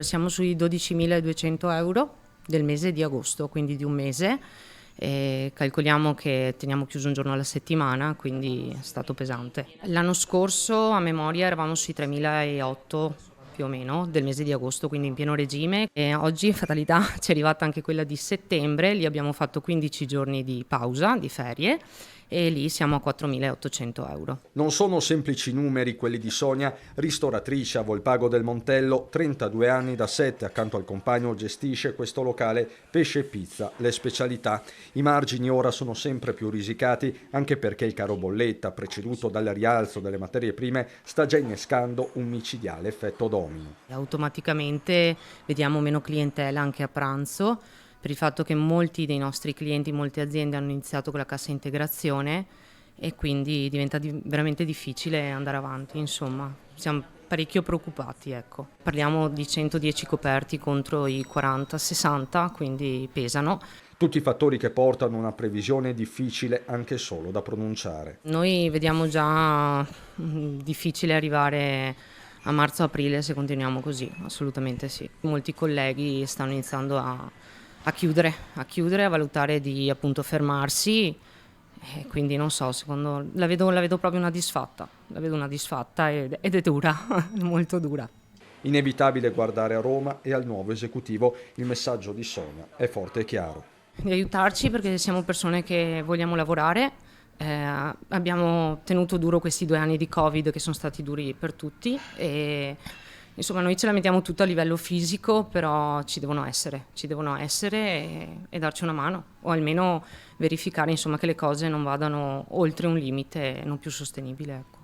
Siamo sui 12.200 euro del mese di agosto, quindi di un mese. E calcoliamo che teniamo chiuso un giorno alla settimana, quindi è stato pesante. L'anno scorso a memoria eravamo sui 3.008 più o meno del mese di agosto, quindi in pieno regime. E oggi, fatalità, ci è arrivata anche quella di settembre, lì abbiamo fatto 15 giorni di pausa, di ferie, e lì siamo a 4.800 euro. Non sono semplici numeri quelli di Sonia, ristoratrice a Volpago del Montello, 32 anni da 7, accanto al compagno gestisce questo locale pesce e pizza, le specialità. I margini ora sono sempre più risicati, anche perché il caro bolletta, preceduto dal rialzo delle materie prime, sta già innescando un micidiale effetto domino. Automaticamente vediamo meno clientela anche a pranzo, per il fatto che molti dei nostri clienti, molte aziende hanno iniziato con la cassa integrazione e quindi diventa veramente difficile andare avanti, insomma, siamo parecchio preoccupati, ecco. Parliamo di 110 coperti contro i 40-60, quindi pesano. Tutti fattori che portano a una previsione difficile anche solo da pronunciare. Noi vediamo già difficile arrivare a marzo-aprile se continuiamo così, assolutamente sì. Molti colleghi stanno iniziando a chiudere, a valutare di appunto fermarsi, e quindi non so, la vedo proprio una disfatta ed è dura, molto dura. Inevitabile guardare a Roma e al nuovo esecutivo, il messaggio di Sonia è forte e chiaro. Di aiutarci perché siamo persone che vogliamo lavorare. Abbiamo tenuto duro questi 2 anni di Covid che sono stati duri per tutti e insomma noi ce la mettiamo tutto a livello fisico, però ci devono essere e darci una mano o almeno verificare insomma che le cose non vadano oltre un limite non più sostenibile. Ecco.